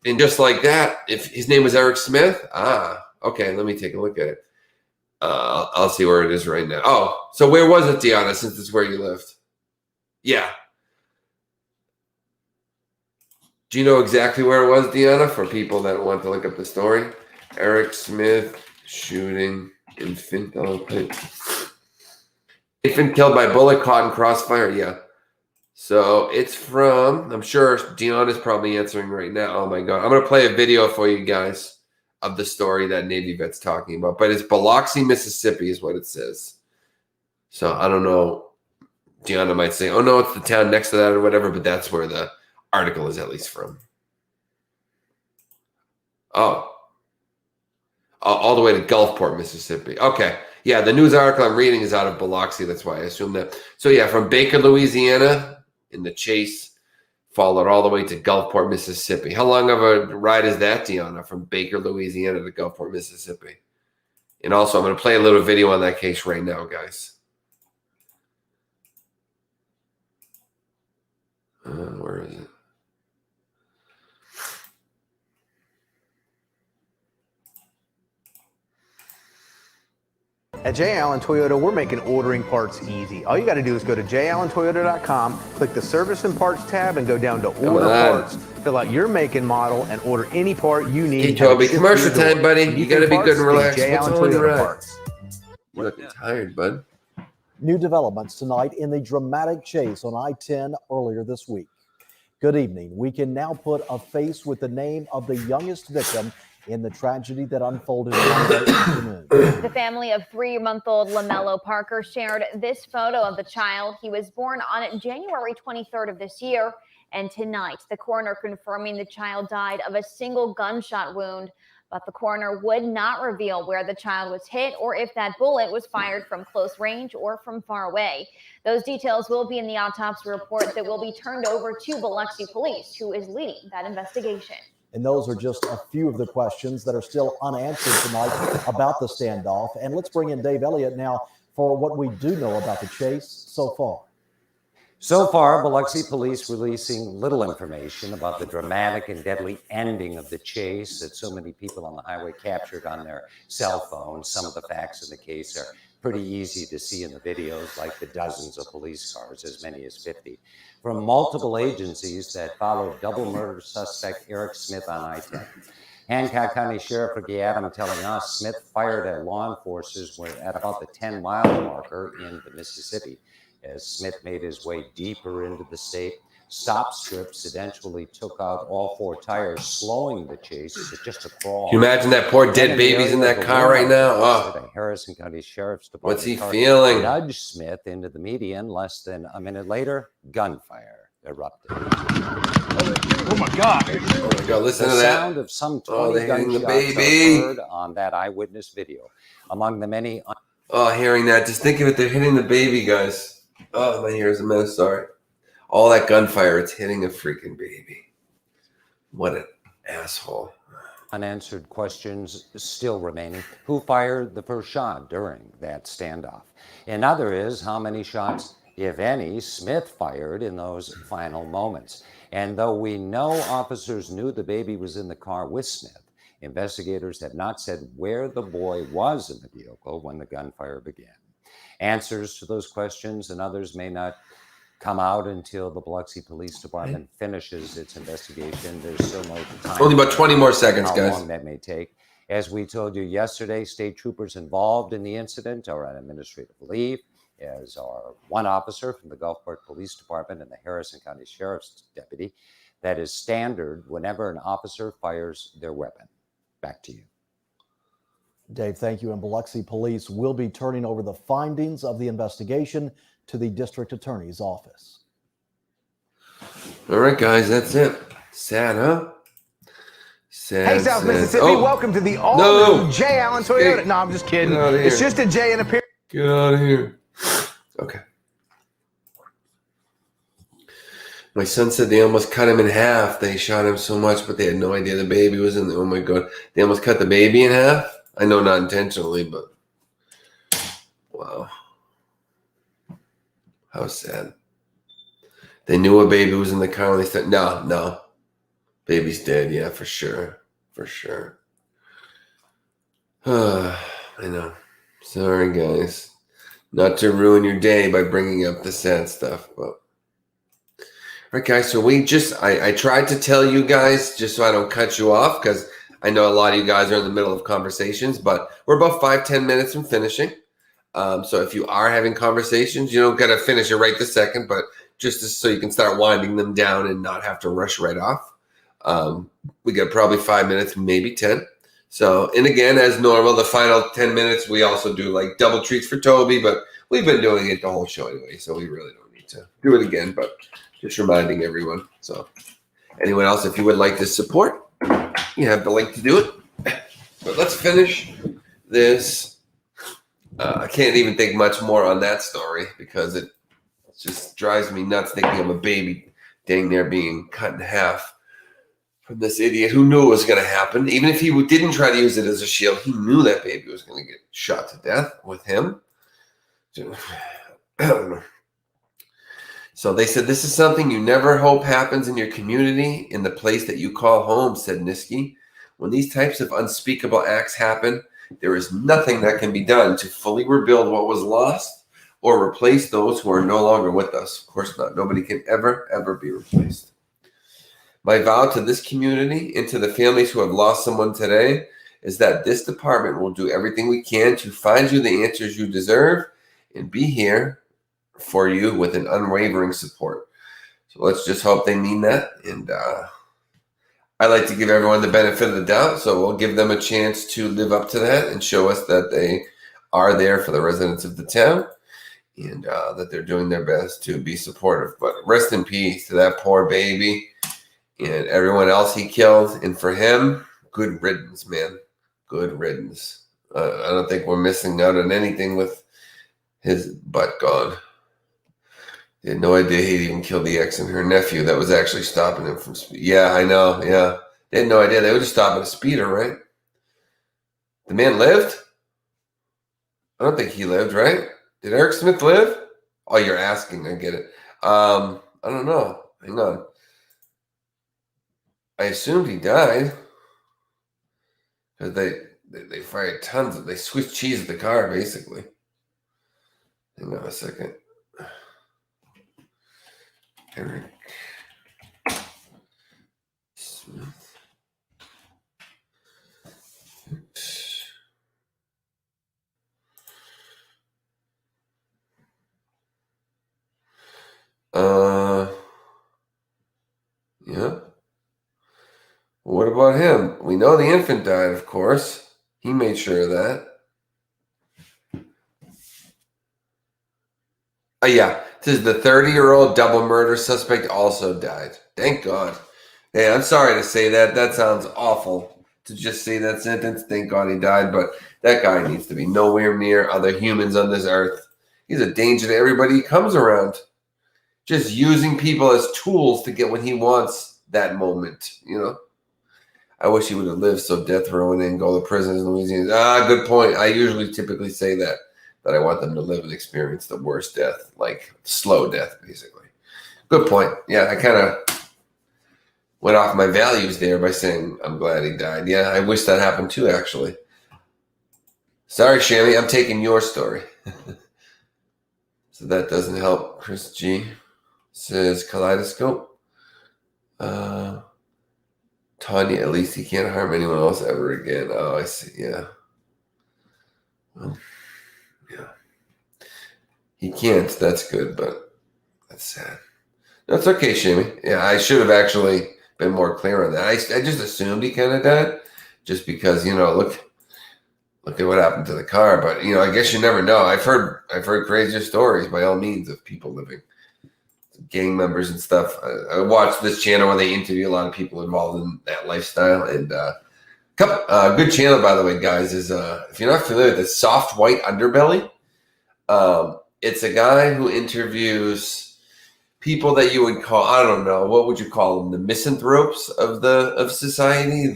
And just like that, if his name was Eric Smith, okay, let me take a look at it. I'll see where it is right now. Oh, so where was it, Deanna, since it's where you lived? Yeah. Do you know exactly where it was, Deanna, for people that want to look up the story? Eric Smith shooting infant. Infant killed by bullet caught in crossfire. Yeah. So it's from, I'm sure Deanna's probably answering right now. Oh, my God. I'm going to play a video for you guys of the story that Navy vet's talking about. But it's Biloxi, Mississippi is what it says. So I don't know. Deanna might say, oh, no, it's the town next to that or whatever. But that's where the article is at least from. Oh, all the way to Gulfport, Mississippi. Okay. Yeah, the news article I'm reading is out of Biloxi. That's why I assume that. So yeah, from Baker, Louisiana, in the chase, followed all the way to Gulfport, Mississippi. How long of a ride is that, Deanna, from Baker, Louisiana to Gulfport, Mississippi? And also, I'm going to play a little video on that case right now, guys. Where is it? At J. Allen Toyota, we're making ordering parts easy. All you got to do is go tojallentoyota.com, click the Service and Parts tab, and go down to Order Parts. Fill out your make and model, and order any part you need. Hey, Toby, commercial time, buddy. You got to be good and relaxed. J. Allen Toyota Parts. You're looking tired, bud. New developments tonight in the dramatic chase on I-10 earlier this week. Good evening. We can now put a face with the name of the youngest victim in the tragedy that unfolded Monday afternoon. The family of 3-month-old LaMelo Parker shared this photo of the child. He was born on January 23rd of this year, and tonight the coroner confirming the child died of a single gunshot wound, but the coroner would not reveal where the child was hit or if that bullet was fired from close range or from far away. Those details will be in the autopsy report that will be turned over to Biloxi Police, who is leading that investigation. And those are just a few of the questions that are still unanswered tonight about the standoff. And let's bring in Dave Elliott now for what we do know about the chase so far. So far, Biloxi police releasing little information about the dramatic and deadly ending of the chase that so many people on the highway captured on their cell phones. Some of the facts in the case are pretty easy to see in the videos, like the dozens of police cars, as many as 50, from multiple agencies that followed double murder suspect Eric Smith on I-10. Hancock County Sheriff Ricky Adam telling us Smith fired at law enforcers at about the 10-mile marker in the Mississippi. As Smith made his way deeper into the state, stop strips eventually took out all 4 tires, slowing the chase to just a crawl. Can you imagine that poor dead baby's in that car right now? Oh. The Harrison County Sheriff's Department. What's he feeling? Nudged Smith into the median. Less than a minute later, gunfire erupted. Oh my God! Oh my God! Listen the to that. Sound of some 20 gunshots are heard on that eyewitness video. Among the many. Hearing that, just think of it. They're hitting the baby, guys. Oh, my ears a mess. Sorry. All that gunfire, it's hitting a freaking baby. What an asshole. Unanswered questions still remaining. Who fired the first shot during that standoff? Another is how many shots, if any, Smith fired in those final moments. And though we know officers knew the baby was in the car with Smith, investigators have not said where the boy was in the vehicle when the gunfire began. Answers to those questions and others may not come out until the Biloxi Police Department finishes its investigation. There's still no time. Only about 20 more seconds, how guys. long that may take. As we told you yesterday, state troopers involved in the incident are on administrative leave, as are one officer from the Gulfport Police Department and the Harrison County Sheriff's deputy. That is standard whenever an officer fires their weapon. Back to you. Dave, thank you. And Biloxi Police will be turning over the findings of the investigation to the district attorney's office. All right, guys, that's it. Sad, huh? Sad. Hey, South sad. Mississippi, welcome to the all-new J. Allen Toyota. No, I'm just kidding. It's just a J and a period. Get out of here. Okay. My son said they almost cut him in half. They shot him so much, but they had no idea the baby was in the, oh my God. They almost cut the baby in half? I know not intentionally, but wow. How sad. They knew a baby was in the car and they said, no. Baby's dead. Yeah, for sure. For sure. I know. Sorry, guys. Not to ruin your day by bringing up the sad stuff, but. All right, guys. So I tried to tell you guys just so I don't cut you off because I know a lot of you guys are in the middle of conversations, but we're about 5-10 minutes from finishing. So if you are having conversations, you don't got to finish it right this second, but just so you can start winding them down and not have to rush right off. We got probably 5 minutes, maybe 10. So, and again, as normal, the final 10 minutes, we also do like double treats for Toby, but we've been doing it the whole show anyway, so we really don't need to do it again, but just reminding everyone. So anyone else, if you would like to support, you have the link to do it. But let's finish this I can't even think much more on that story because it just drives me nuts thinking of a baby dang near being cut in half from this idiot who knew it was going to happen. Even if he didn't try to use it as a shield, he knew that baby was going to get shot to death with him. I don't know. So they said, this is something you never hope happens in your community, in the place that you call home, said Niski. When these types of unspeakable acts happen, there is nothing that can be done to fully rebuild what was lost or replace those who are no longer with us. Of course not. Nobody can ever, ever be replaced. My vow to this community and to the families who have lost someone today is that this department will do everything we can to find you the answers you deserve and be here for you with an unwavering support. So let's just hope they mean that. And I like to give everyone the benefit of the doubt, so we'll give them a chance to live up to that and show us that they are there for the residents of the town and that they're doing their best to be supportive. But rest in peace to that poor baby and everyone else he killed. And for him, good riddance, man. Good riddance. I don't think we're missing out on anything with his butt gone. They had no idea he'd even killed the ex and her nephew that was actually stopping him from speed. Yeah, I know. Yeah. They had no idea. They were just stopping a speeder, right? The man lived? I don't think he lived, right? Did Eric Smith live? Oh, you're asking. I get it. I don't know. Hang on. I assumed he died. Because they fired tons of, they switched cheese at the car, basically. Hang on a second. Eric Smith. Yeah. What about him? We know the infant died, of course. He made sure of that. Yeah. This is the 30-year-old double murder suspect also died. Thank God. Hey, I'm sorry to say that. That sounds awful to just say that sentence. Thank God he died. But that guy needs to be nowhere near other humans on this earth. He's a danger to everybody he comes around. Just using people as tools to get what he wants that moment, you know? I wish he would have lived so death row and then go to prison in Louisiana. Good point. I usually typically say that I want them to live and experience the worst death, like slow death, basically. Good point. Yeah, I kind of went off my values there by saying I'm glad he died. Yeah, I wish that happened too, actually. Sorry, Shammy, I'm taking your story. So that doesn't help. Chris G says Kaleidoscope. Tanya, at least he can't harm anyone else ever again. Oh, I see. Yeah. Well, yeah. He can't. That's good, but that's sad. That's okay, Shammy. Yeah, I should have actually been more clear on that. I just assumed he kind of died just because, look at what happened to the car. But, I guess you never know. I've heard crazier stories by all means of people living, gang members and stuff. I watched this channel where they interview a lot of people involved in that lifestyle. And good channel, by the way, guys, is if you're not familiar with the Soft White Underbelly, it's a guy who interviews people that you would call, I don't know, what would you call them? The misanthropes of society,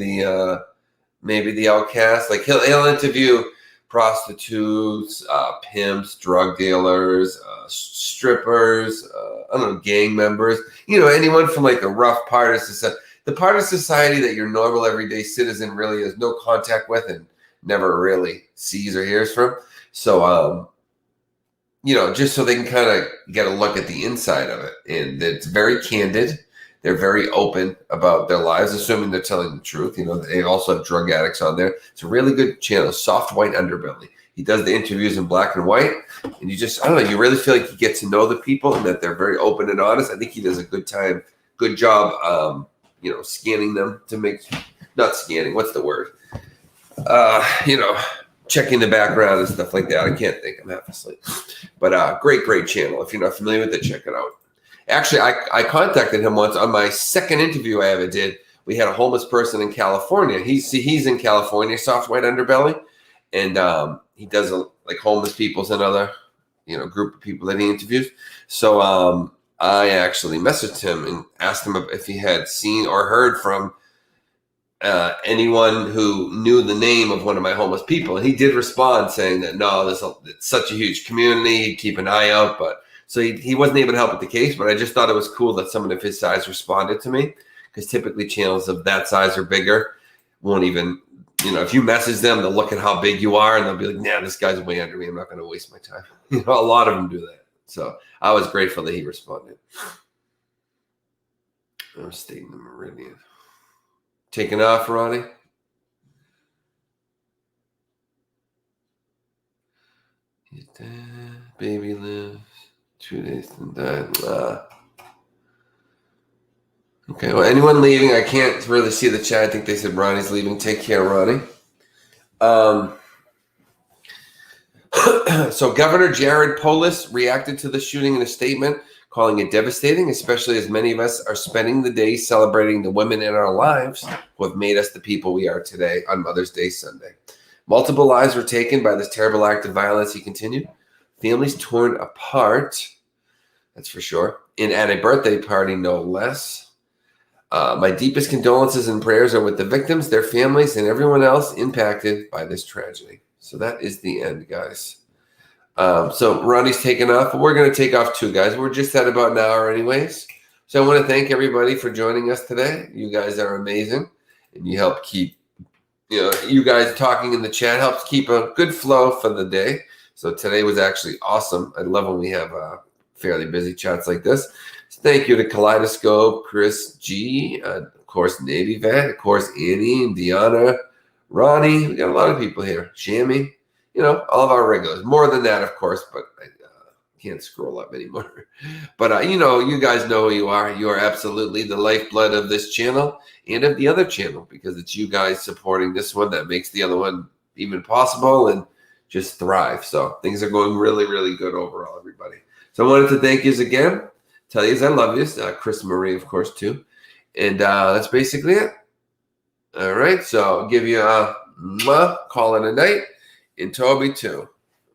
maybe the outcasts. Like he'll interview prostitutes, pimps, drug dealers, strippers, I don't know, gang members, anyone from like the rough part of society, the part of society that your normal everyday citizen really has no contact with and never really sees or hears from. So, just so they can kind of get a look at the inside of it. And it's very candid. They're very open about their lives, assuming they're telling the truth. They also have drug addicts on there. It's a really good channel, Soft White Underbelly. He does the interviews in black and white. And I don't know, you really feel like you get to know the people and that they're very open and honest. I think he does a good job, scanning them to make, not scanning, what's the word? Checking the background and stuff like that. I can't think. I'm half asleep. But great channel. If you're not familiar with it, check it out. Actually, I contacted him once on my second interview I ever did. We had a homeless person in California. He's in California, Soft White Underbelly. And he does like homeless people's another, group of people that he interviews. So I actually messaged him and asked him if he had seen or heard from anyone who knew the name of one of my homeless people. And he did respond saying that, no, it's such a huge community. He'd keep an eye out. But so he wasn't able to help with the case, but I just thought it was cool that someone of his size responded to me, because typically channels of that size or bigger won't even, if you message them, they'll look at how big you are and they'll be like, nah, this guy's way under me. I'm not going to waste my time. A lot of them do that. So I was grateful that he responded. I'm stating the meridian. Taking off, Ronnie? He's dead. Baby lives. 2 days and died. Okay, well, anyone leaving? I can't really see the chat. I think they said Ronnie's leaving. Take care, Ronnie. So Governor Jared Polis reacted to the shooting in a statement, calling it devastating, especially as many of us are spending the day celebrating the women in our lives who have made us the people we are today on Mother's Day Sunday. Multiple lives were taken by this terrible act of violence, he continued. Families torn apart, that's for sure, and at a birthday party, no less. My deepest condolences and prayers are with the victims, their families, and everyone else impacted by this tragedy. So that is the end, guys. So Ronnie's taking off. We're going to take off too, guys. We're just at about an hour anyways. So I want to thank everybody for joining us today. You guys are amazing. And you help keep, you guys talking in the chat helps keep a good flow for the day. So today was actually awesome. I love when we have fairly busy chats like this. So thank you to Kaleidoscope, Chris G, of course, Navy Vet, of course, Annie and Deanna, Ronnie. We got a lot of people here. Shammy. All of our regulars. More than that, of course, but I can't scroll up anymore. But, you guys know who you are. You are absolutely the lifeblood of this channel and of the other channel, because it's you guys supporting this one that makes the other one even possible and just thrive. So things are going really, really good overall, everybody. So I wanted to thank you again. Tell you I love you. Chris Marie, of course, too. And that's basically it. All right. So I'll give you a call it a night. And Toby too.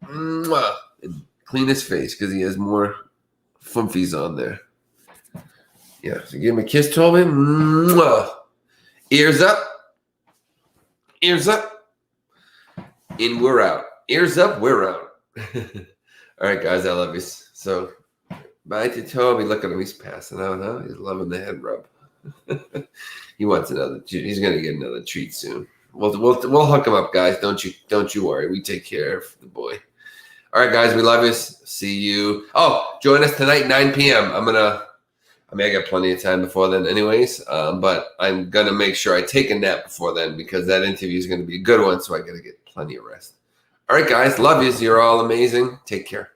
Mwah. And clean his face because he has more fumfies on there. Yeah, so give him a kiss, Toby. Mwah. Ears up. Ears up. And we're out. Ears up, we're out. All right, guys, I love you. So bye to Toby. Look at him. He's passing out, huh? He's loving the head rub. He wants another. He's going to get another treat soon. We'll hook him up, guys. Don't you worry. We take care of the boy. All right, guys. We love you. See you. Oh, join us tonight, 9 p.m. I got plenty of time before then anyways. But I'm going to make sure I take a nap before then, because that interview is going to be a good one. So I got to get plenty of rest. All right, guys. Love you. You're all amazing. Take care.